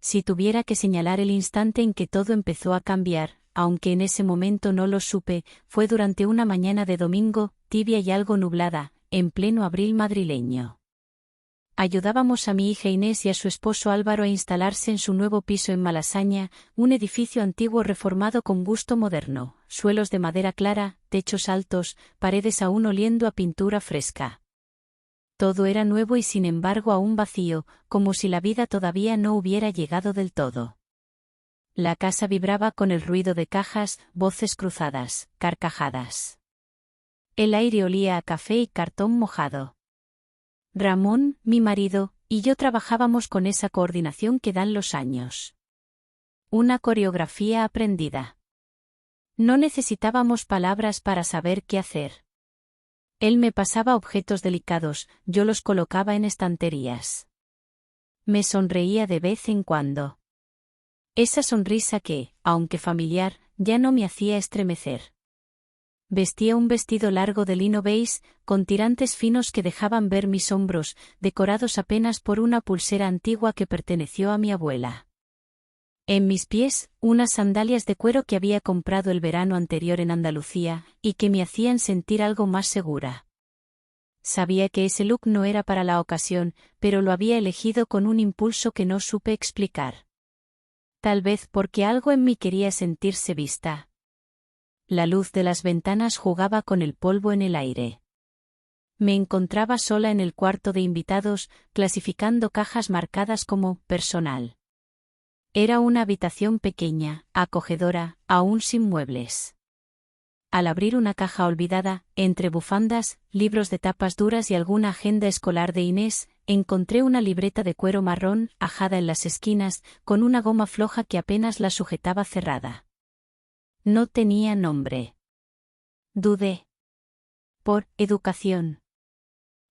si tuviera que señalar el instante en que todo empezó a cambiar, aunque en ese momento no lo supe, fue durante una mañana de domingo, tibia y algo nublada, en pleno abril madrileño. Ayudábamos a mi hija Inés y a su esposo Álvaro a instalarse en su nuevo piso en Malasaña, un edificio antiguo reformado con gusto moderno, suelos de madera clara, techos altos, paredes aún oliendo a pintura fresca. Todo era nuevo y sin embargo aún vacío, como si la vida todavía no hubiera llegado del todo. La casa vibraba con el ruido de cajas, voces cruzadas, carcajadas. El aire olía a café y cartón mojado. Ramón, mi marido, y yo trabajábamos con esa coordinación que dan los años. Una coreografía aprendida. No necesitábamos palabras para saber qué hacer. Él me pasaba objetos delicados, yo los colocaba en estanterías. Me sonreía de vez en cuando. Esa sonrisa que, aunque familiar, ya no me hacía estremecer. Vestía un vestido largo de lino beige, con tirantes finos que dejaban ver mis hombros, decorados apenas por una pulsera antigua que perteneció a mi abuela. En mis pies, unas sandalias de cuero que había comprado el verano anterior en Andalucía, y que me hacían sentir algo más segura. Sabía que ese look no era para la ocasión, pero lo había elegido con un impulso que no supe explicar. Tal vez porque algo en mí quería sentirse vista. La luz de las ventanas jugaba con el polvo en el aire. Me encontraba sola en el cuarto de invitados, clasificando cajas marcadas como personal. Era una habitación pequeña, acogedora, aún sin muebles. Al abrir una caja olvidada, entre bufandas, libros de tapas duras y alguna agenda escolar de Inés, encontré una libreta de cuero marrón, ajada en las esquinas, con una goma floja que apenas la sujetaba cerrada. No tenía nombre. Dudé. Por educación.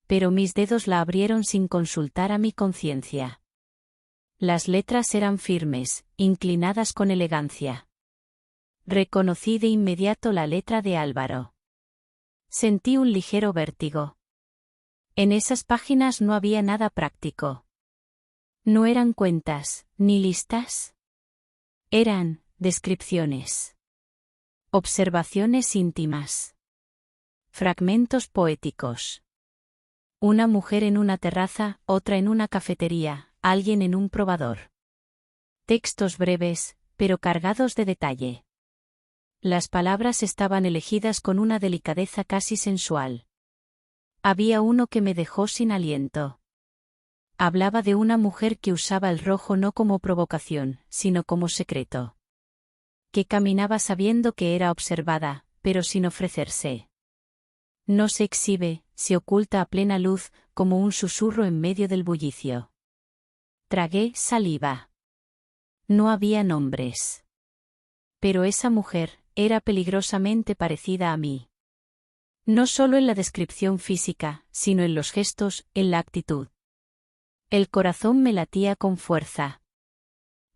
Pero mis dedos la abrieron sin consultar a mi conciencia. Las letras eran firmes, inclinadas con elegancia. Reconocí de inmediato la letra de Álvaro. Sentí un ligero vértigo. En esas páginas no había nada práctico. No eran cuentas, ni listas. Eran descripciones. Observaciones íntimas. Fragmentos poéticos. Una mujer en una terraza, otra en una cafetería, alguien en un probador. Textos breves, pero cargados de detalle. Las palabras estaban elegidas con una delicadeza casi sensual. Había uno que me dejó sin aliento. Hablaba de una mujer que usaba el rojo no como provocación, sino como secreto. Que caminaba sabiendo que era observada, pero sin ofrecerse. No se exhibe, se oculta a plena luz, como un susurro en medio del bullicio. Tragué saliva. No había nombres. Pero esa mujer era peligrosamente parecida a mí. No solo en la descripción física, sino en los gestos, en la actitud. El corazón me latía con fuerza.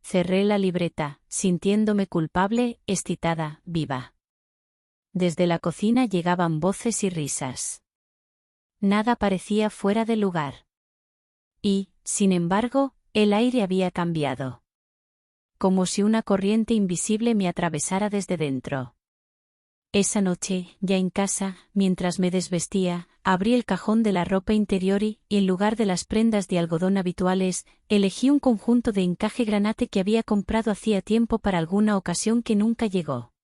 Cerré la libreta, sintiéndome culpable, excitada, viva. Desde la cocina llegaban voces y risas. Nada parecía fuera de lugar. Y, sin embargo, el aire había cambiado. Como si una corriente invisible me atravesara desde dentro. Esa noche, ya en casa, mientras me desvestía, abrí el cajón de la ropa interior y, en lugar de las prendas de algodón habituales, elegí un conjunto de encaje granate que había comprado hacía tiempo para alguna ocasión que nunca llegó.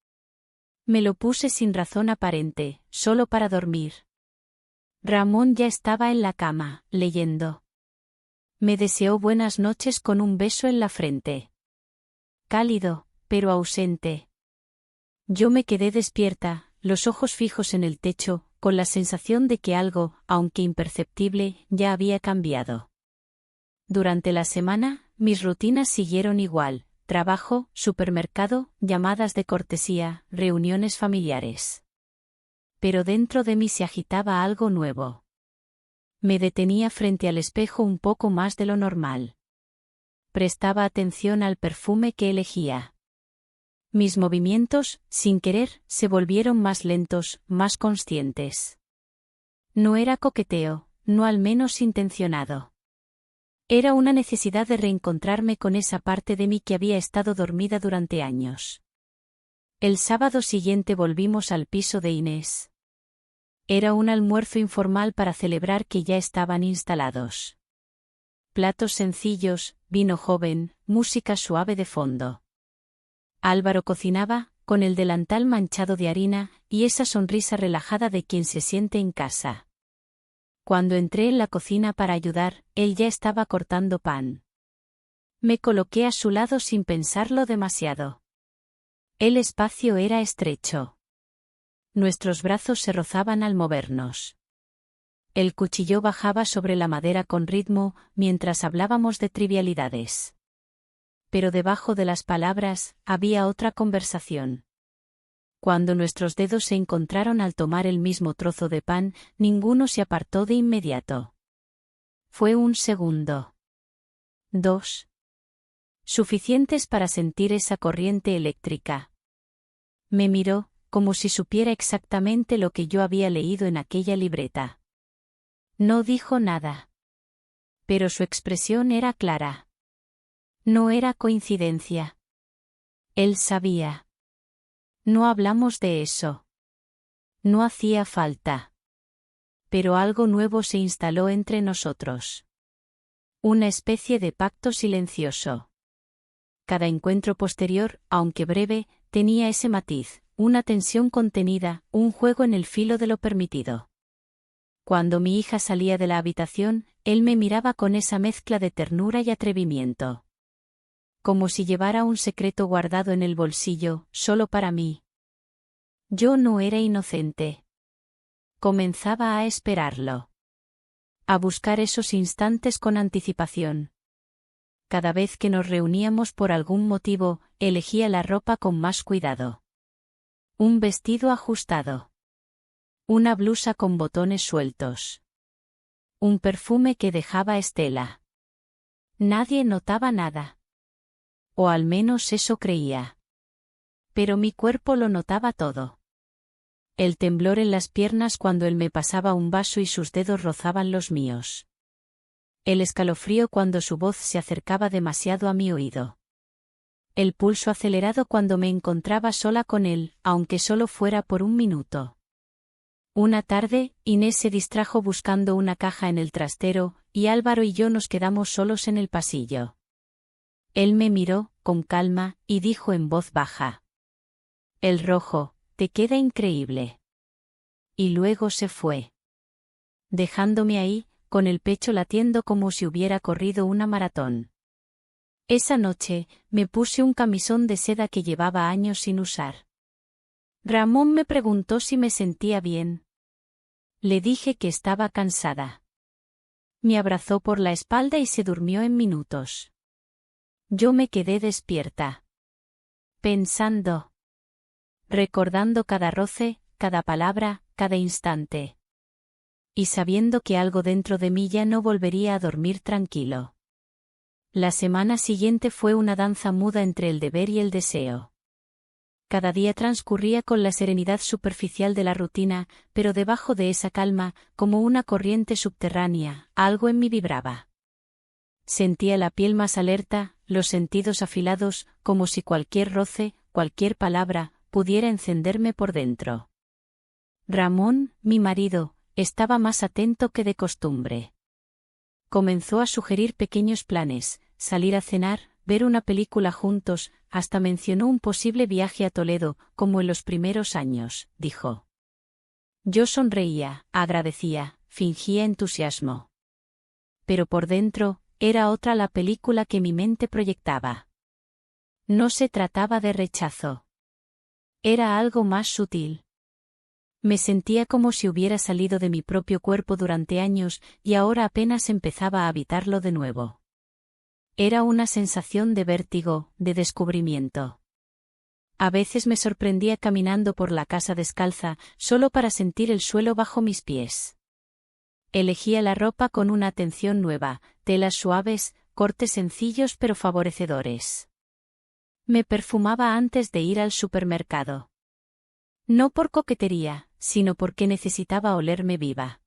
Me lo puse sin razón aparente, solo para dormir. Ramón ya estaba en la cama, leyendo. Me deseó buenas noches con un beso en la frente. Cálido, pero ausente. Yo me quedé despierta, los ojos fijos en el techo, con la sensación de que algo, aunque imperceptible, ya había cambiado. Durante la semana, mis rutinas siguieron igual: trabajo, supermercado, llamadas de cortesía, reuniones familiares. Pero dentro de mí se agitaba algo nuevo. Me detenía frente al espejo un poco más de lo normal. Prestaba atención al perfume que elegía. Mis movimientos, sin querer, se volvieron más lentos, más conscientes. No era coqueteo, no al menos intencionado. Era una necesidad de reencontrarme con esa parte de mí que había estado dormida durante años. El sábado siguiente volvimos al piso de Inés. Era un almuerzo informal para celebrar que ya estaban instalados. Platos sencillos, vino joven, música suave de fondo. Álvaro cocinaba, con el delantal manchado de harina, y esa sonrisa relajada de quien se siente en casa. Cuando entré en la cocina para ayudar, él ya estaba cortando pan. Me coloqué a su lado sin pensarlo demasiado. El espacio era estrecho. Nuestros brazos se rozaban al movernos. El cuchillo bajaba sobre la madera con ritmo, mientras hablábamos de trivialidades. Pero debajo de las palabras, había otra conversación. Cuando nuestros dedos se encontraron al tomar el mismo trozo de pan, ninguno se apartó de inmediato. Fue un segundo. 2. Suficientes para sentir esa corriente eléctrica. Me miró, como si supiera exactamente lo que yo había leído en aquella libreta. No dijo nada. Pero su expresión era clara. No era coincidencia. Él sabía. No hablamos de eso. No hacía falta. Pero algo nuevo se instaló entre nosotros. Una especie de pacto silencioso. Cada encuentro posterior, aunque breve, tenía ese matiz, una tensión contenida, un juego en el filo de lo permitido. Cuando mi hija salía de la habitación, él me miraba con esa mezcla de ternura y atrevimiento. Como si llevara un secreto guardado en el bolsillo, solo para mí. Yo no era inocente. Comenzaba a esperarlo. A buscar esos instantes con anticipación. Cada vez que nos reuníamos por algún motivo, elegía la ropa con más cuidado. Un vestido ajustado. Una blusa con botones sueltos. Un perfume que dejaba estela. Nadie notaba nada. O al menos eso creía. Pero mi cuerpo lo notaba todo. El temblor en las piernas cuando él me pasaba un vaso y sus dedos rozaban los míos. El escalofrío cuando su voz se acercaba demasiado a mi oído. El pulso acelerado cuando me encontraba sola con él, aunque solo fuera por un minuto. Una tarde, Inés se distrajo buscando una caja en el trastero, y Álvaro y yo nos quedamos solos en el pasillo. Él me miró, con calma, y dijo en voz baja. El rojo, te queda increíble. Y luego se fue. Dejándome ahí, con el pecho latiendo como si hubiera corrido una maratón. Esa noche, me puse un camisón de seda que llevaba años sin usar. Ramón me preguntó si me sentía bien. Le dije que estaba cansada. Me abrazó por la espalda y se durmió en minutos. Yo me quedé despierta. Pensando. Recordando cada roce, cada palabra, cada instante. Y sabiendo que algo dentro de mí ya no volvería a dormir tranquilo. La semana siguiente fue una danza muda entre el deber y el deseo. Cada día transcurría con la serenidad superficial de la rutina, pero debajo de esa calma, como una corriente subterránea, algo en mí vibraba. Sentía la piel más alerta, los sentidos afilados, como si cualquier roce, cualquier palabra, pudiera encenderme por dentro. Ramón, mi marido, estaba más atento que de costumbre. Comenzó a sugerir pequeños planes, salir a cenar, ver una película juntos, hasta mencionó un posible viaje a Toledo, como en los primeros años, dijo. Yo sonreía, agradecía, fingía entusiasmo. Pero por dentro, era otra la película que mi mente proyectaba. No se trataba de rechazo. Era algo más sutil. Me sentía como si hubiera salido de mi propio cuerpo durante años y ahora apenas empezaba a habitarlo de nuevo. Era una sensación de vértigo, de descubrimiento. A veces me sorprendía caminando por la casa descalza, solo para sentir el suelo bajo mis pies. Elegía la ropa con una atención nueva, telas suaves, cortes sencillos pero favorecedores. Me perfumaba antes de ir al supermercado. No por coquetería, sino porque necesitaba olerme viva.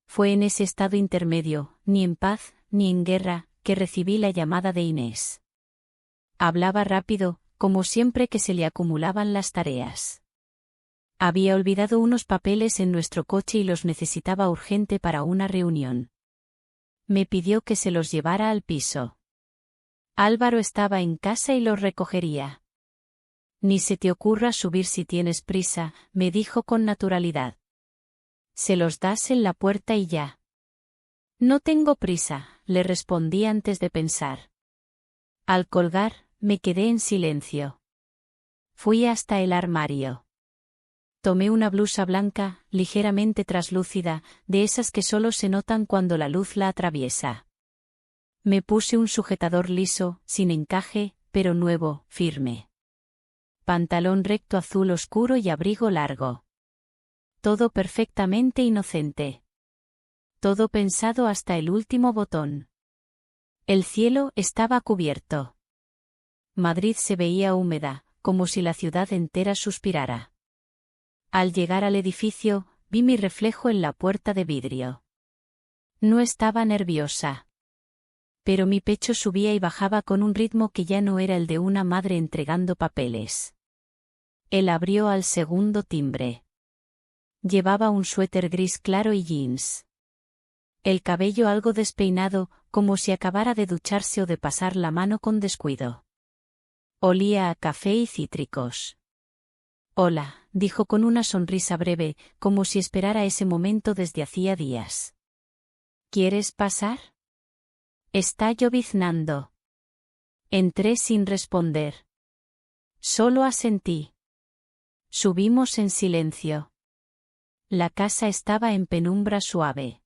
Fue en ese estado intermedio, ni en paz, ni en guerra, que recibí la llamada de Inés. Hablaba rápido, como siempre que se le acumulaban las tareas. Había olvidado unos papeles en nuestro coche y los necesitaba urgente para una reunión. Me pidió que se los llevara al piso. Álvaro estaba en casa y los recogería. Ni se te ocurra subir si tienes prisa, me dijo con naturalidad. Se los das en la puerta y ya. No tengo prisa, le respondí antes de pensar. Al colgar, me quedé en silencio. Fui hasta el armario. Tomé una blusa blanca, ligeramente traslúcida, de esas que solo se notan cuando la luz la atraviesa. Me puse un sujetador liso, sin encaje, pero nuevo, firme. Pantalón recto azul oscuro y abrigo largo. Todo perfectamente inocente. Todo pensado hasta el último botón. El cielo estaba cubierto. Madrid se veía húmeda, como si la ciudad entera suspirara. Al llegar al edificio, vi mi reflejo en la puerta de vidrio. No estaba nerviosa. Pero mi pecho subía y bajaba con un ritmo que ya no era el de una madre entregando papeles. Él abrió al segundo timbre. Llevaba un suéter gris claro y jeans. El cabello algo despeinado, como si acabara de ducharse o de pasar la mano con descuido. Olía a café y cítricos. Hola, dijo con una sonrisa breve, como si esperara ese momento desde hacía días. ¿Quieres pasar? Está lloviznando. Entré sin responder. Solo asentí. Subimos en silencio. La casa estaba en penumbra suave.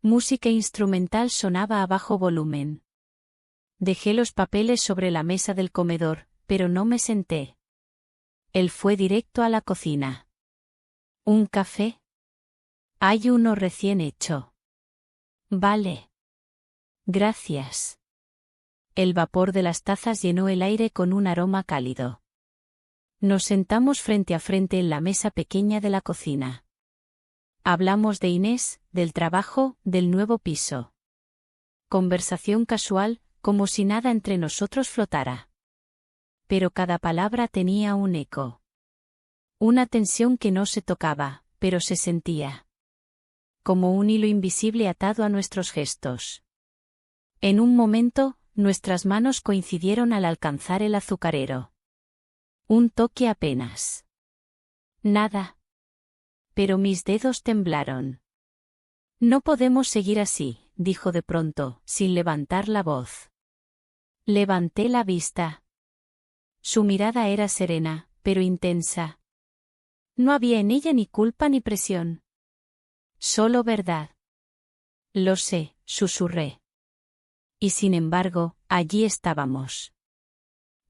Música instrumental sonaba a bajo volumen. Dejé los papeles sobre la mesa del comedor, pero no me senté. Él fue directo a la cocina. ¿Un café? Hay uno recién hecho. Vale. Gracias. El vapor de las tazas llenó el aire con un aroma cálido. Nos sentamos frente a frente en la mesa pequeña de la cocina. Hablamos de Inés, del trabajo, del nuevo piso. Conversación casual, como si nada entre nosotros flotara. Pero cada palabra tenía un eco. Una tensión que no se tocaba, pero se sentía. Como un hilo invisible atado a nuestros gestos. En un momento, nuestras manos coincidieron al alcanzar el azucarero. Un toque apenas. Nada. Pero mis dedos temblaron. No podemos seguir así, dijo de pronto, sin levantar la voz. Levanté la vista. Su mirada era serena, pero intensa. No había en ella ni culpa ni presión. Solo verdad. Lo sé, susurré. Y sin embargo, allí estábamos.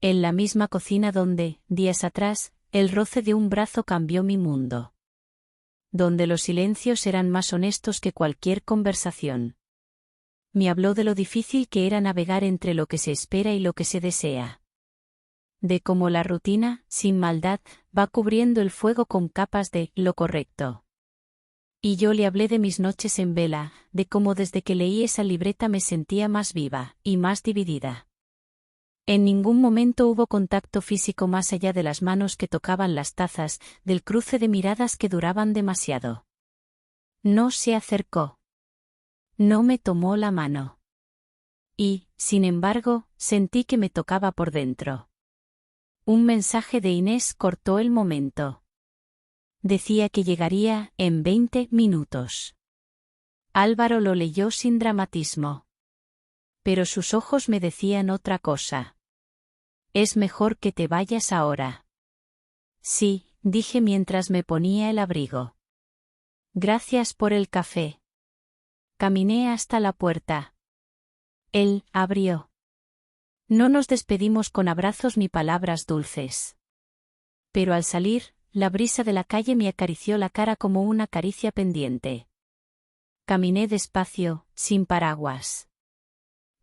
En la misma cocina donde, días atrás, el roce de un brazo cambió mi mundo. Donde los silencios eran más honestos que cualquier conversación. Me habló de lo difícil que era navegar entre lo que se espera y lo que se desea. De cómo la rutina, sin maldad, va cubriendo el fuego con capas de lo correcto. Y yo le hablé de mis noches en vela, de cómo desde que leí esa libreta me sentía más viva, y más dividida. En ningún momento hubo contacto físico más allá de las manos que tocaban las tazas, del cruce de miradas que duraban demasiado. No se acercó. No me tomó la mano. Y, sin embargo, sentí que me tocaba por dentro. Un mensaje de Inés cortó el momento. Decía que llegaría en 20 minutos. Álvaro lo leyó sin dramatismo. Pero sus ojos me decían otra cosa. Es mejor que te vayas ahora. Sí, dije mientras me ponía el abrigo. Gracias por el café. Caminé hasta la puerta. Él abrió. No nos despedimos con abrazos ni palabras dulces. Pero al salir, la brisa de la calle me acarició la cara como una caricia pendiente. Caminé despacio, sin paraguas.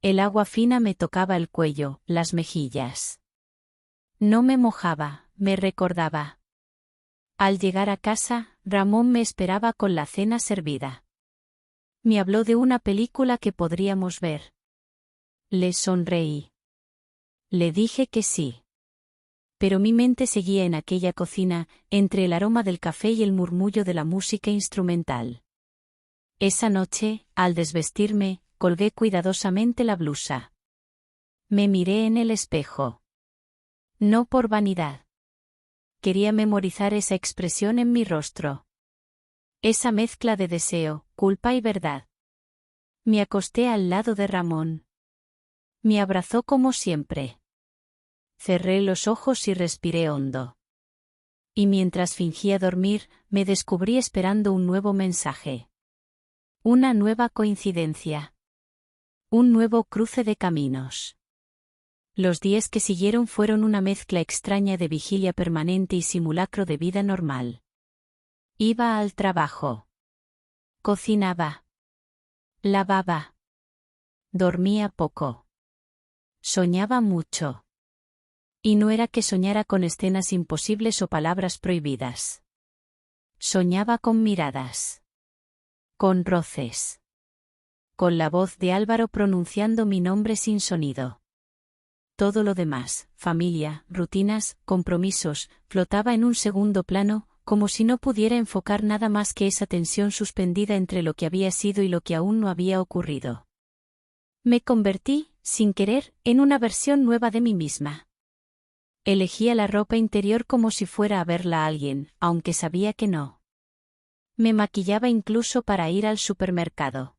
El agua fina me tocaba el cuello, las mejillas. No me mojaba, me recordaba. Al llegar a casa, Ramón me esperaba con la cena servida. Me habló de una película que podríamos ver. Le sonreí. Le dije que sí. Pero mi mente seguía en aquella cocina, entre el aroma del café y el murmullo de la música instrumental. Esa noche, al desvestirme, colgué cuidadosamente la blusa. Me miré en el espejo. No por vanidad. Quería memorizar esa expresión en mi rostro. Esa mezcla de deseo, culpa y verdad. Me acosté al lado de Ramón. Me abrazó como siempre. Cerré los ojos y respiré hondo. Y mientras fingía dormir, me descubrí esperando un nuevo mensaje. Una nueva coincidencia. Un nuevo cruce de caminos. Los días que siguieron fueron una mezcla extraña de vigilia permanente y simulacro de vida normal. Iba al trabajo. Cocinaba. Lavaba. Dormía poco. Soñaba mucho. Y no era que soñara con escenas imposibles o palabras prohibidas. Soñaba con miradas. Con roces. Con la voz de Álvaro pronunciando mi nombre sin sonido. Todo lo demás, familia, rutinas, compromisos, flotaba en un segundo plano, como si no pudiera enfocar nada más que esa tensión suspendida entre lo que había sido y lo que aún no había ocurrido. Me convertí, sin querer, en una versión nueva de mí misma. Elegía la ropa interior como si fuera a verla a alguien, aunque sabía que no. Me maquillaba incluso para ir al supermercado.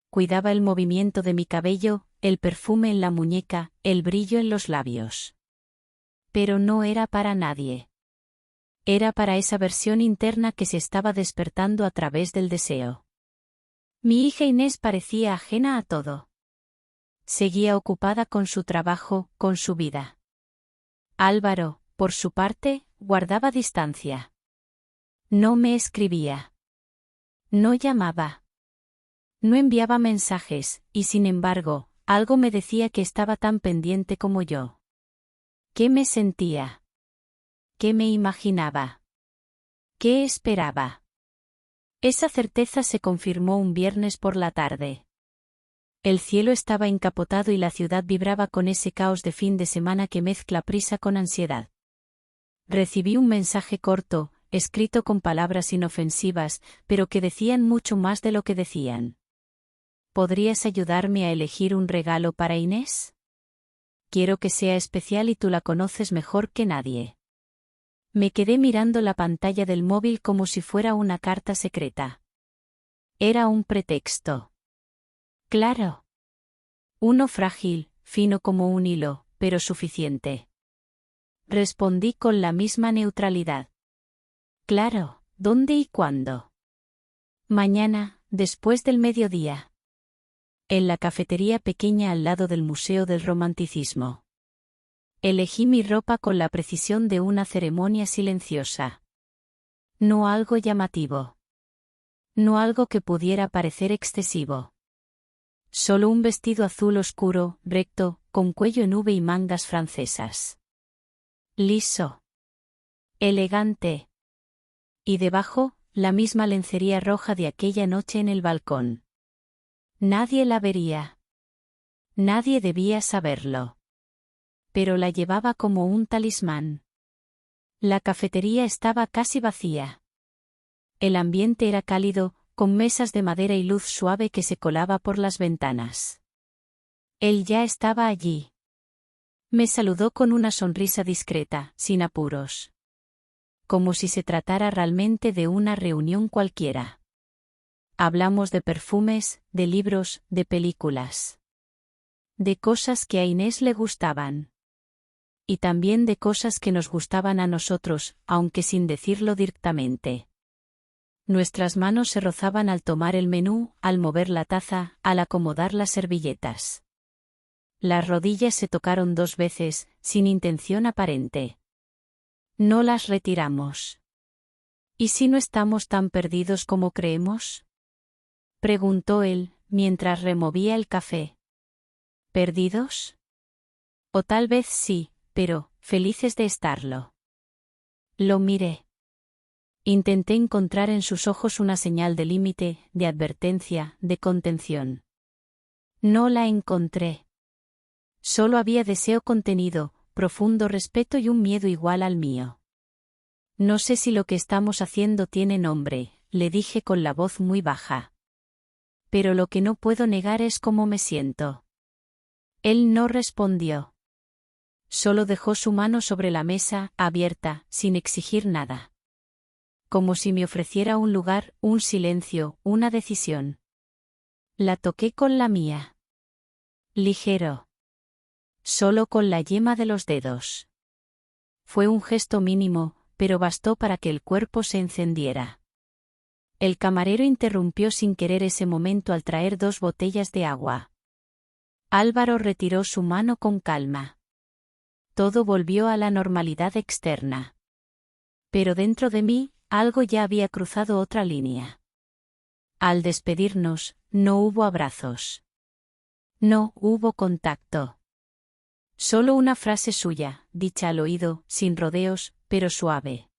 Cuidaba el movimiento de mi cabello, el perfume en la muñeca, el brillo en los labios. Pero no era para nadie. Era para esa versión interna que se estaba despertando a través del deseo. Mi hija Inés parecía ajena a todo. Seguía ocupada con su trabajo, con su vida. Álvaro, por su parte, guardaba distancia. No me escribía. No llamaba. No enviaba mensajes, y sin embargo, algo me decía que estaba tan pendiente como yo. ¿Qué me sentía? ¿Qué me imaginaba? ¿Qué esperaba? Esa certeza se confirmó un viernes por la tarde. El cielo estaba encapotado y la ciudad vibraba con ese caos de fin de semana que mezcla prisa con ansiedad. Recibí un mensaje corto, escrito con palabras inofensivas, pero que decían mucho más de lo que decían. ¿Podrías ayudarme a elegir un regalo para Inés? Quiero que sea especial y tú la conoces mejor que nadie. Me quedé mirando la pantalla del móvil como si fuera una carta secreta. Era un pretexto. Claro. Uno frágil, fino como un hilo, pero suficiente. Respondí con la misma neutralidad. Claro, ¿dónde y cuándo? Mañana, después del mediodía. En la cafetería pequeña al lado del Museo del Romanticismo. Elegí mi ropa con la precisión de una ceremonia silenciosa. No algo llamativo. No algo que pudiera parecer excesivo. Solo un vestido azul oscuro, recto, con cuello en V y mangas francesas. Liso. Elegante. Y debajo, la misma lencería roja de aquella noche en el balcón. Nadie la vería. Nadie debía saberlo. Pero la llevaba como un talismán. La cafetería estaba casi vacía. El ambiente era cálido, con mesas de madera y luz suave que se colaba por las ventanas. Él ya estaba allí. Me saludó con una sonrisa discreta, sin apuros. Como si se tratara realmente de una reunión cualquiera. Hablamos de perfumes, de libros, de películas. De cosas que a Inés le gustaban. Y también de cosas que nos gustaban a nosotros, aunque sin decirlo directamente. Nuestras manos se rozaban al tomar el menú, al mover la taza, al acomodar las servilletas. Las rodillas se tocaron 2 veces, sin intención aparente. No las retiramos. ¿Y si no estamos tan perdidos como creemos? Preguntó él, mientras removía el café. ¿Perdidos? O tal vez sí, pero, felices de estarlo. Lo miré. Intenté encontrar en sus ojos una señal de límite, de advertencia, de contención. No la encontré. Solo había deseo contenido, profundo respeto y un miedo igual al mío. No sé si lo que estamos haciendo tiene nombre, le dije con la voz muy baja. Pero lo que no puedo negar es cómo me siento. Él no respondió. Solo dejó su mano sobre la mesa, abierta, sin exigir nada. Como si me ofreciera un lugar, un silencio, una decisión. La toqué con la mía. Ligero. Solo con la yema de los dedos. Fue un gesto mínimo, pero bastó para que el cuerpo se encendiera. El camarero interrumpió sin querer ese momento al traer 2 botellas de agua. Álvaro retiró su mano con calma. Todo volvió a la normalidad externa. Pero dentro de mí, algo ya había cruzado otra línea. Al despedirnos, no hubo abrazos. No hubo contacto. Solo una frase suya, dicha al oído, sin rodeos, pero suave.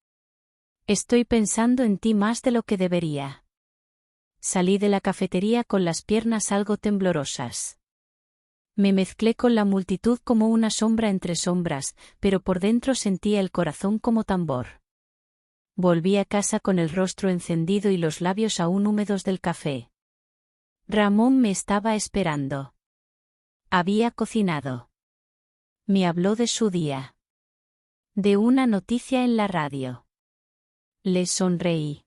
Estoy pensando en ti más de lo que debería. Salí de la cafetería con las piernas algo temblorosas. Me mezclé con la multitud como una sombra entre sombras, pero por dentro sentía el corazón como tambor. Volví a casa con el rostro encendido y los labios aún húmedos del café. Ramón me estaba esperando. Había cocinado. Me habló de su día. De una noticia en la radio. Le sonreí.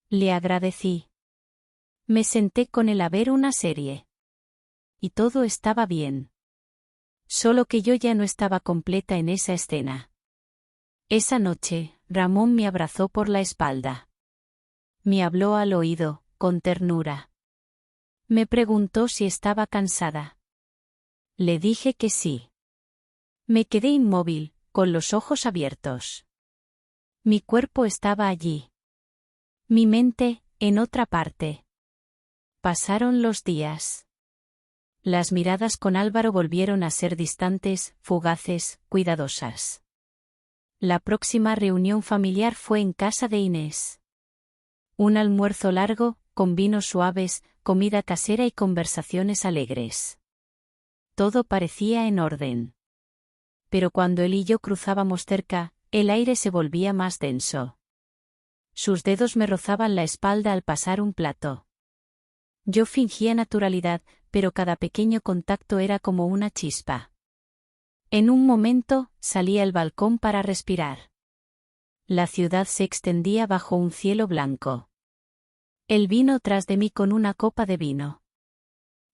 Le agradecí. Me senté con él a ver una serie. Y todo estaba bien. Solo que yo ya no estaba completa en esa escena. Esa noche, Ramón me abrazó por la espalda. Me habló al oído, con ternura. Me preguntó si estaba cansada. Le dije que sí. Me quedé inmóvil, con los ojos abiertos. Mi cuerpo estaba allí. Mi mente, en otra parte. Pasaron los días. Las miradas con Álvaro volvieron a ser distantes, fugaces, cuidadosas. La próxima reunión familiar fue en casa de Inés. Un almuerzo largo, con vinos suaves, comida casera y conversaciones alegres. Todo parecía en orden. Pero cuando él y yo cruzábamos cerca, el aire se volvía más denso. Sus dedos me rozaban la espalda al pasar un plato. Yo fingía naturalidad, pero cada pequeño contacto era como una chispa. En un momento, salí al balcón para respirar. La ciudad se extendía bajo un cielo blanco. Él vino tras de mí con una copa de vino.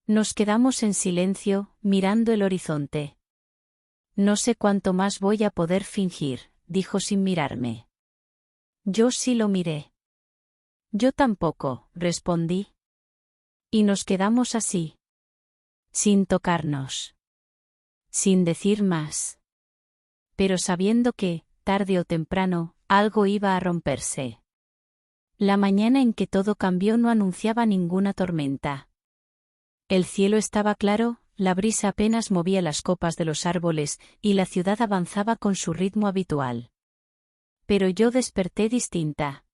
Nos quedamos en silencio, mirando el horizonte. No sé cuánto más voy a poder fingir, dijo sin mirarme. Yo sí lo miré. Yo tampoco, respondí. Y nos quedamos así. Sin tocarnos. Sin decir más. Pero sabiendo que, tarde o temprano, algo iba a romperse. La mañana en que todo cambió no anunciaba ninguna tormenta. El cielo estaba claro, la brisa apenas movía las copas de los árboles, y la ciudad avanzaba con su ritmo habitual. Pero yo desperté distinta.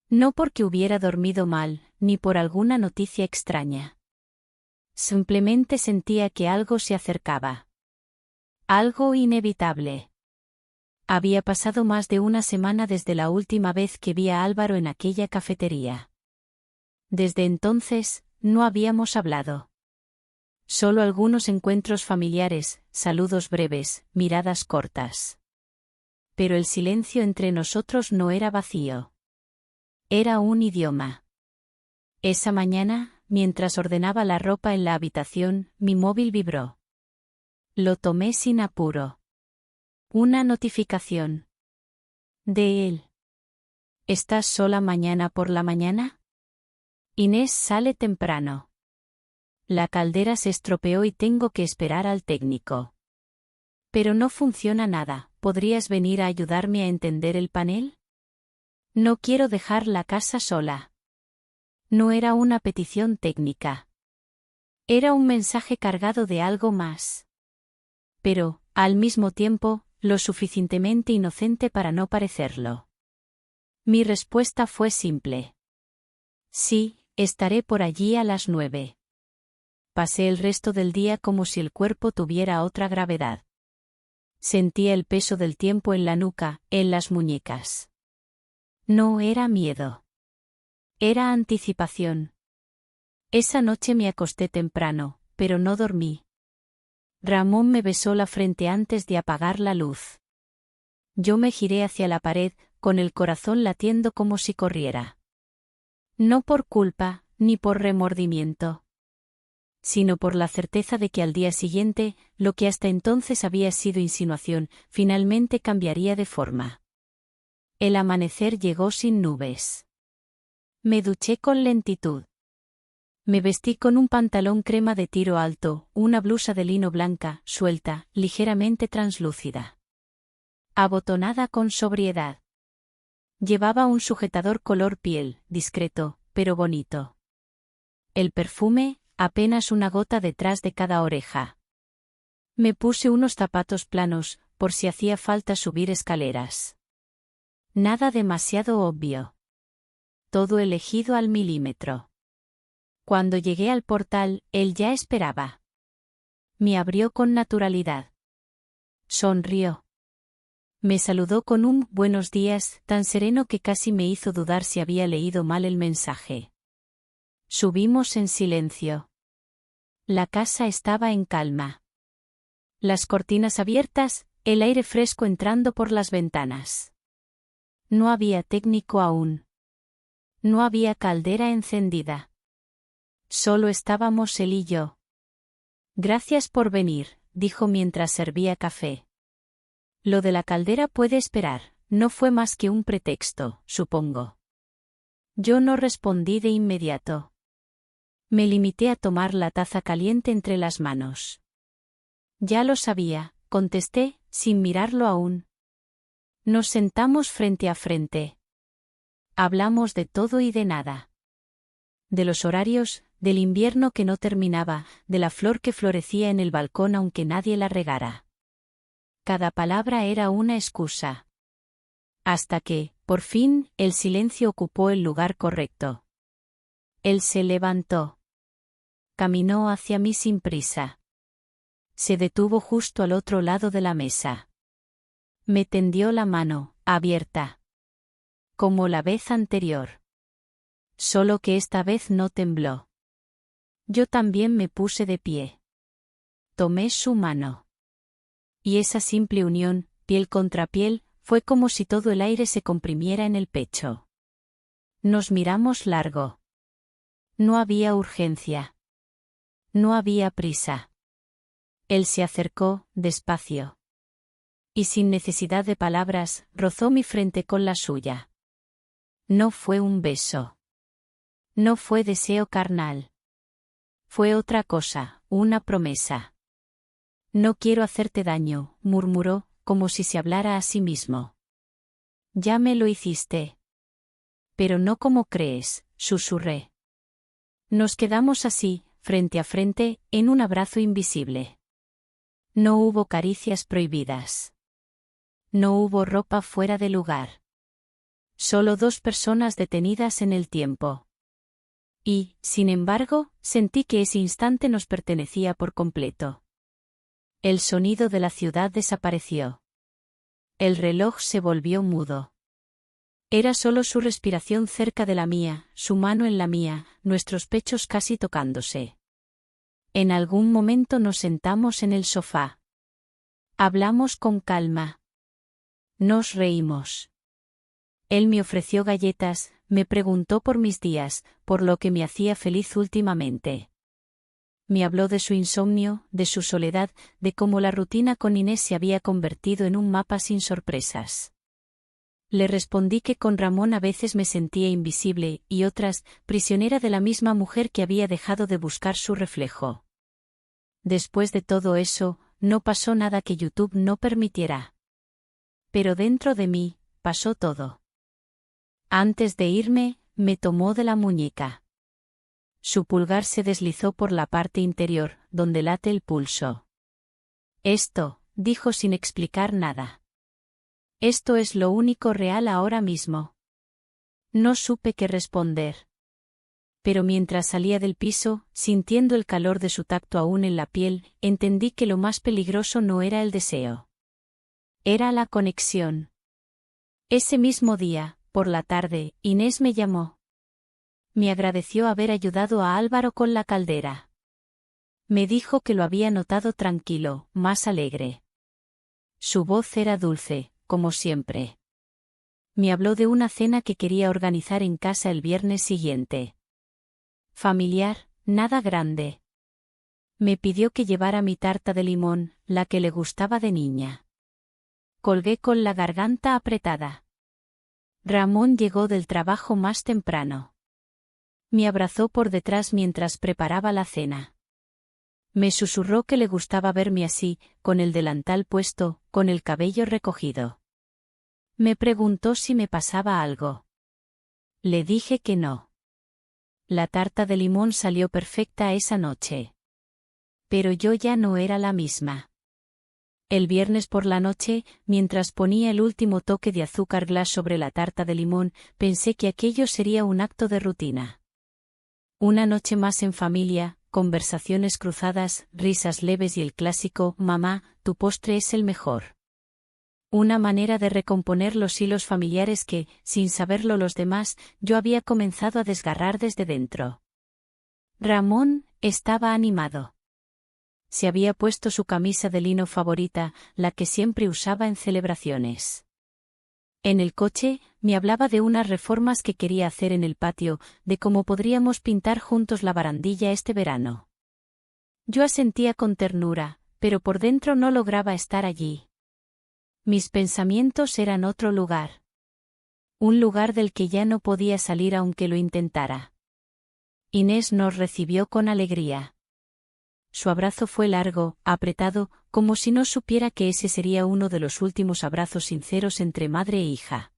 No porque hubiera dormido mal, ni por alguna noticia extraña. Simplemente sentía que algo se acercaba. Algo inevitable. Había pasado más de una semana desde la última vez que vi a Álvaro en aquella cafetería. Desde entonces, no habíamos hablado. Solo algunos encuentros familiares, saludos breves, miradas cortas. Pero el silencio entre nosotros no era vacío. Era un idioma. Esa mañana, mientras ordenaba la ropa en la habitación, mi móvil vibró. Lo tomé sin apuro. Una notificación. De él. ¿Estás sola mañana por la mañana? Inés sale temprano. La caldera se estropeó y tengo que esperar al técnico. Pero no funciona nada, ¿podrías venir a ayudarme a entender el panel? No quiero dejar la casa sola. No era una petición técnica. Era un mensaje cargado de algo más. Pero, al mismo tiempo, lo suficientemente inocente para no parecerlo. Mi respuesta fue simple. Sí, estaré por allí a las 9. Pasé el resto del día como si el cuerpo tuviera otra gravedad. Sentía el peso del tiempo en la nuca, en las muñecas. No era miedo. Era anticipación. Esa noche me acosté temprano, pero no dormí. Ramón me besó la frente antes de apagar la luz. Yo me giré hacia la pared, con el corazón latiendo como si corriera. No por culpa, ni por remordimiento, sino por la certeza de que al día siguiente, lo que hasta entonces había sido insinuación, finalmente cambiaría de forma. El amanecer llegó sin nubes. Me duché con lentitud. Me vestí con un pantalón crema de tiro alto, una blusa de lino blanca, suelta, ligeramente translúcida. Abotonada con sobriedad. Llevaba un sujetador color piel, discreto, pero bonito. El perfume, apenas una gota detrás de cada oreja. Me puse unos zapatos planos, por si hacía falta subir escaleras. Nada demasiado obvio. Todo elegido al milímetro. Cuando llegué al portal, él ya esperaba. Me abrió con naturalidad. Sonrió. Me saludó con un «buenos días» tan sereno que casi me hizo dudar si había leído mal el mensaje. Subimos en silencio. La casa estaba en calma. Las cortinas abiertas, el aire fresco entrando por las ventanas. No había técnico aún. No había caldera encendida. Solo estábamos él y yo. Gracias por venir, dijo mientras servía café. Lo de la caldera puede esperar, no fue más que un pretexto, supongo. Yo no respondí de inmediato. Me limité a tomar la taza caliente entre las manos. Ya lo sabía, contesté, sin mirarlo aún. Nos sentamos frente a frente. Hablamos de todo y de nada. De los horarios, del invierno que no terminaba, de la flor que florecía en el balcón aunque nadie la regara. Cada palabra era una excusa. Hasta que, por fin, el silencio ocupó el lugar correcto. Él se levantó. Caminó hacia mí sin prisa. Se detuvo justo al otro lado de la mesa. Me tendió la mano, abierta. Como la vez anterior. Solo que esta vez no tembló. Yo también me puse de pie. Tomé su mano. Y esa simple unión, piel contra piel, fue como si todo el aire se comprimiera en el pecho. Nos miramos largo. No había urgencia. No había prisa. Él se acercó, despacio. Y sin necesidad de palabras, rozó mi frente con la suya. No fue un beso. No fue deseo carnal. Fue otra cosa, una promesa. No quiero hacerte daño, murmuró, como si se hablara a sí mismo. Ya me lo hiciste. Pero no como crees, susurré. Nos quedamos así, frente a frente, en un abrazo invisible. No hubo caricias prohibidas. No hubo ropa fuera de lugar. Solo dos personas detenidas en el tiempo. Y, sin embargo, sentí que ese instante nos pertenecía por completo. El sonido de la ciudad desapareció. El reloj se volvió mudo. Era solo su respiración cerca de la mía, su mano en la mía, nuestros pechos casi tocándose. En algún momento nos sentamos en el sofá. Hablamos con calma. Nos reímos. Él me ofreció galletas, me preguntó por mis días, por lo que me hacía feliz últimamente. Me habló de su insomnio, de su soledad, de cómo la rutina con Inés se había convertido en un mapa sin sorpresas. Le respondí que con Ramón a veces me sentía invisible, y otras, prisionera de la misma mujer que había dejado de buscar su reflejo. Después de todo eso, no pasó nada que YouTube no permitiera. Pero dentro de mí, pasó todo. Antes de irme, me tomó de la muñeca. Su pulgar se deslizó por la parte interior, donde late el pulso. Esto, dijo sin explicar nada. Esto es lo único real ahora mismo. No supe qué responder. Pero mientras salía del piso, sintiendo el calor de su tacto aún en la piel, entendí que lo más peligroso no era el deseo. Era la conexión. Ese mismo día, por la tarde, Inés me llamó. Me agradeció haber ayudado a Álvaro con la caldera. Me dijo que lo había notado tranquilo, más alegre. Su voz era dulce, como siempre. Me habló de una cena que quería organizar en casa el viernes siguiente. Familiar, nada grande. Me pidió que llevara mi tarta de limón, la que le gustaba de niña. Colgué con la garganta apretada. Ramón llegó del trabajo más temprano. Me abrazó por detrás mientras preparaba la cena. Me susurró que le gustaba verme así, con el delantal puesto, con el cabello recogido. Me preguntó si me pasaba algo. Le dije que no. La tarta de limón salió perfecta esa noche. Pero yo ya no era la misma. El viernes por la noche, mientras ponía el último toque de azúcar glass sobre la tarta de limón, pensé que aquello sería un acto de rutina. Una noche más en familia, conversaciones cruzadas, risas leves y el clásico, mamá, tu postre es el mejor. Una manera de recomponer los hilos familiares que, sin saberlo los demás, yo había comenzado a desgarrar desde dentro. Ramón estaba animado. Se había puesto su camisa de lino favorita, la que siempre usaba en celebraciones. En el coche, me hablaba de unas reformas que quería hacer en el patio, de cómo podríamos pintar juntos la barandilla este verano. Yo asentía con ternura, pero por dentro no lograba estar allí. Mis pensamientos eran otro lugar. Un lugar del que ya no podía salir aunque lo intentara. Inés nos recibió con alegría. Su abrazo fue largo, apretado, como si no supiera que ese sería uno de los últimos abrazos sinceros entre madre e hija.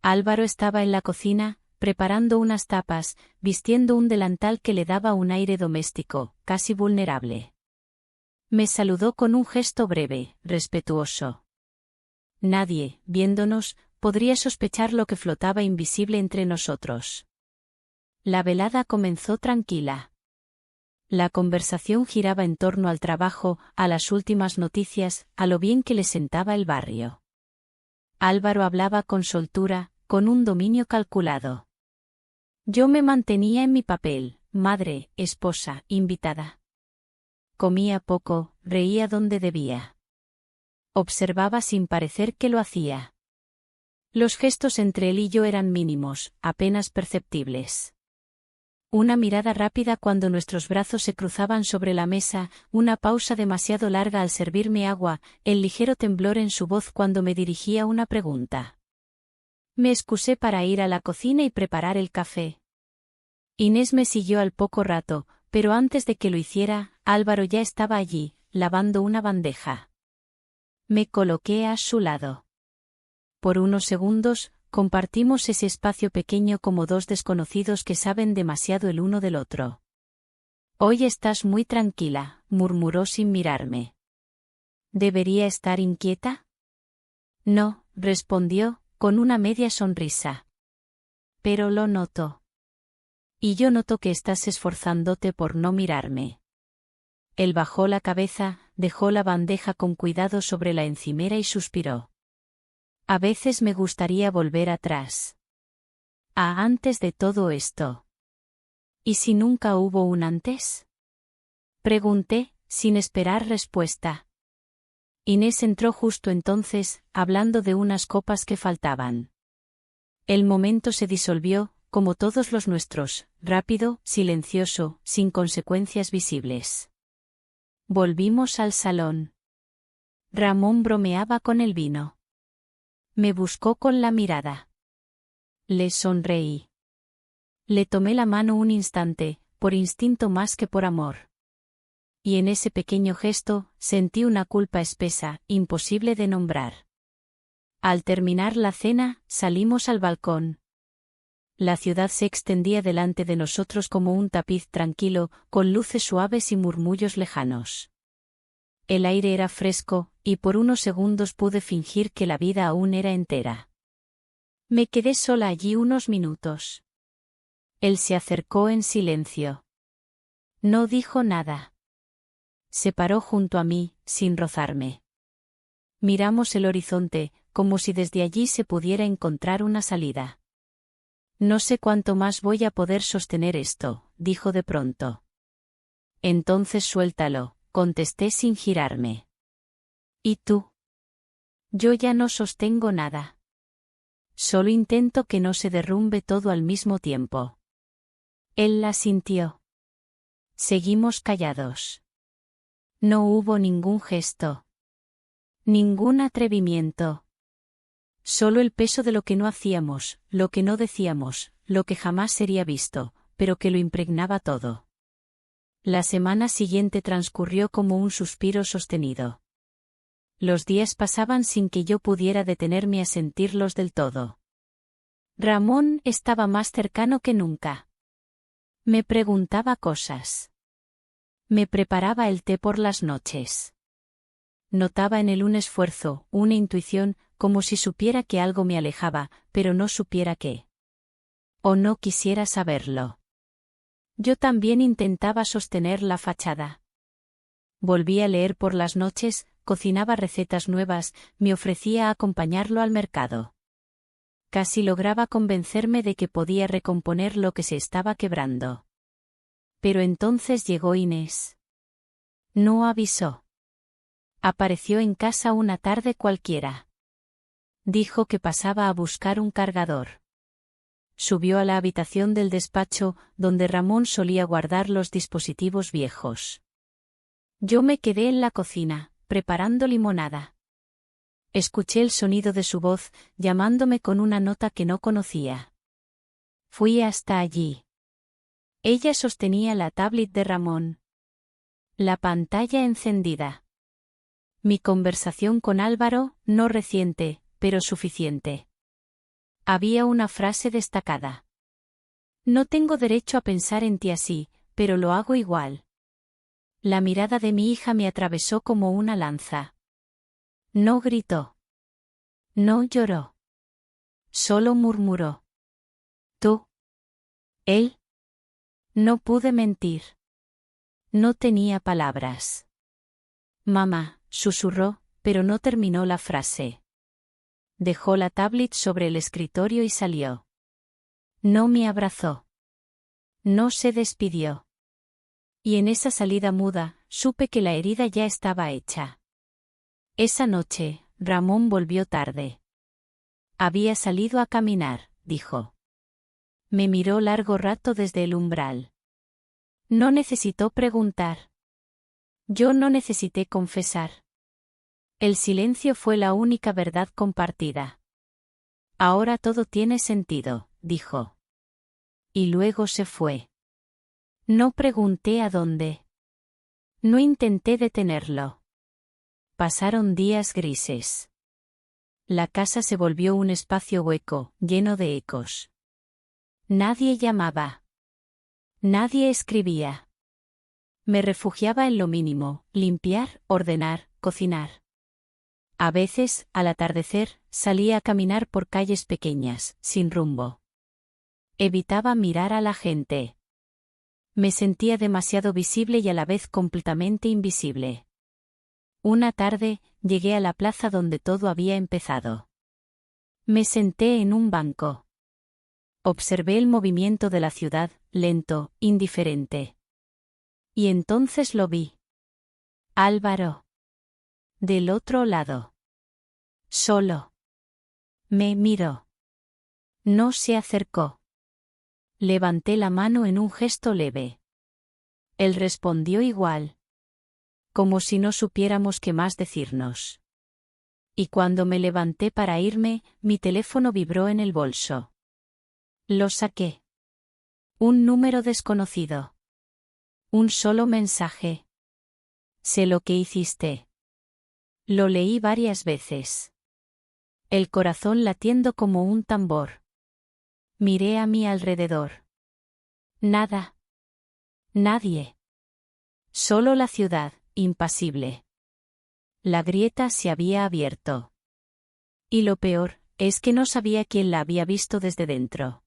Álvaro estaba en la cocina, preparando unas tapas, vistiendo un delantal que le daba un aire doméstico, casi vulnerable. Me saludó con un gesto breve, respetuoso. Nadie, viéndonos, podría sospechar lo que flotaba invisible entre nosotros. La velada comenzó tranquila. La conversación giraba en torno al trabajo, a las últimas noticias, a lo bien que le sentaba el barrio. Álvaro hablaba con soltura, con un dominio calculado. Yo me mantenía en mi papel, madre, esposa, invitada. Comía poco, reía donde debía. Observaba sin parecer que lo hacía. Los gestos entre él y yo eran mínimos, apenas perceptibles. Una mirada rápida cuando nuestros brazos se cruzaban sobre la mesa, una pausa demasiado larga al servirme agua, el ligero temblor en su voz cuando me dirigía una pregunta. Me excusé para ir a la cocina y preparar el café. Inés me siguió al poco rato, pero antes de que lo hiciera, Álvaro ya estaba allí, lavando una bandeja. Me coloqué a su lado. Por unos segundos, compartimos ese espacio pequeño como dos desconocidos que saben demasiado el uno del otro. Hoy estás muy tranquila, murmuró sin mirarme. ¿Debería estar inquieta? No, respondió, con una media sonrisa. Pero lo noto. Y yo noto que estás esforzándote por no mirarme. Él bajó la cabeza, dejó la bandeja con cuidado sobre la encimera y suspiró. A veces me gustaría volver atrás. A antes de todo esto. ¿Y si nunca hubo un antes? Pregunté, sin esperar respuesta. Inés entró justo entonces, hablando de unas copas que faltaban. El momento se disolvió, como todos los nuestros, rápido, silencioso, sin consecuencias visibles. Volvimos al salón. Ramón bromeaba con el vino. Me buscó con la mirada. Le sonreí. Le tomé la mano un instante, por instinto más que por amor. Y en ese pequeño gesto, sentí una culpa espesa, imposible de nombrar. Al terminar la cena, salimos al balcón. La ciudad se extendía delante de nosotros como un tapiz tranquilo, con luces suaves y murmullos lejanos. El aire era fresco, y por unos segundos pude fingir que la vida aún era entera. Me quedé sola allí unos minutos. Él se acercó en silencio. No dijo nada. Se paró junto a mí, sin rozarme. Miramos el horizonte, como si desde allí se pudiera encontrar una salida. No sé cuánto más voy a poder sostener esto, dijo de pronto. Entonces suéltalo, contesté sin girarme. ¿Y tú? Yo ya no sostengo nada. Solo intento que no se derrumbe todo al mismo tiempo. Él la sintió. Seguimos callados. No hubo ningún gesto. Ningún atrevimiento. Solo el peso de lo que no hacíamos, lo que no decíamos, lo que jamás sería visto, pero que lo impregnaba todo. La semana siguiente transcurrió como un suspiro sostenido. Los días pasaban sin que yo pudiera detenerme a sentirlos del todo. Ramón estaba más cercano que nunca. Me preguntaba cosas. Me preparaba el té por las noches. Notaba en él un esfuerzo, una intuición, como si supiera que algo me alejaba, pero no supiera qué. O no quisiera saberlo. Yo también intentaba sostener la fachada. Volvía a leer por las noches, cocinaba recetas nuevas, me ofrecía acompañarlo al mercado. Casi lograba convencerme de que podía recomponer lo que se estaba quebrando. Pero entonces llegó Inés. No avisó. Apareció en casa una tarde cualquiera. Dijo que pasaba a buscar un cargador. Subió a la habitación del despacho, donde Ramón solía guardar los dispositivos viejos. Yo me quedé en la cocina, preparando limonada. Escuché el sonido de su voz, llamándome con una nota que no conocía. Fui hasta allí. Ella sostenía la tablet de Ramón. La pantalla encendida. Mi conversación con Álvaro, no reciente, pero suficiente. Había una frase destacada. No tengo derecho a pensar en ti así, pero lo hago igual. La mirada de mi hija me atravesó como una lanza. No gritó. No lloró. Solo murmuró. ¿Tú? ¿Él? No pude mentir. No tenía palabras. Mamá, susurró, pero no terminó la frase. Dejó la tablet sobre el escritorio y salió. No me abrazó. No se despidió. Y en esa salida muda, supe que la herida ya estaba hecha. Esa noche, Ramón volvió tarde. Había salido a caminar, dijo. Me miró largo rato desde el umbral. No necesitó preguntar. Yo no necesité confesar. El silencio fue la única verdad compartida. Ahora todo tiene sentido, dijo. Y luego se fue. No pregunté a dónde. No intenté detenerlo. Pasaron días grises. La casa se volvió un espacio hueco, lleno de ecos. Nadie llamaba. Nadie escribía. Me refugiaba en lo mínimo, limpiar, ordenar, cocinar. A veces, al atardecer, salía a caminar por calles pequeñas, sin rumbo. Evitaba mirar a la gente. Me sentía demasiado visible y a la vez completamente invisible. Una tarde, llegué a la plaza donde todo había empezado. Me senté en un banco. Observé el movimiento de la ciudad, lento, indiferente. Y entonces lo vi. Álvaro. Del otro lado. Solo. Me miró. No se acercó. Levanté la mano en un gesto leve. Él respondió igual. Como si no supiéramos qué más decirnos. Y cuando me levanté para irme, mi teléfono vibró en el bolso. Lo saqué. Un número desconocido. Un solo mensaje. Sé lo que hiciste. Lo leí varias veces. El corazón latiendo como un tambor. Miré a mi alrededor. Nada. Nadie. Solo la ciudad, impasible. La grieta se había abierto. Y lo peor, Es que no sabía quién la había visto desde dentro.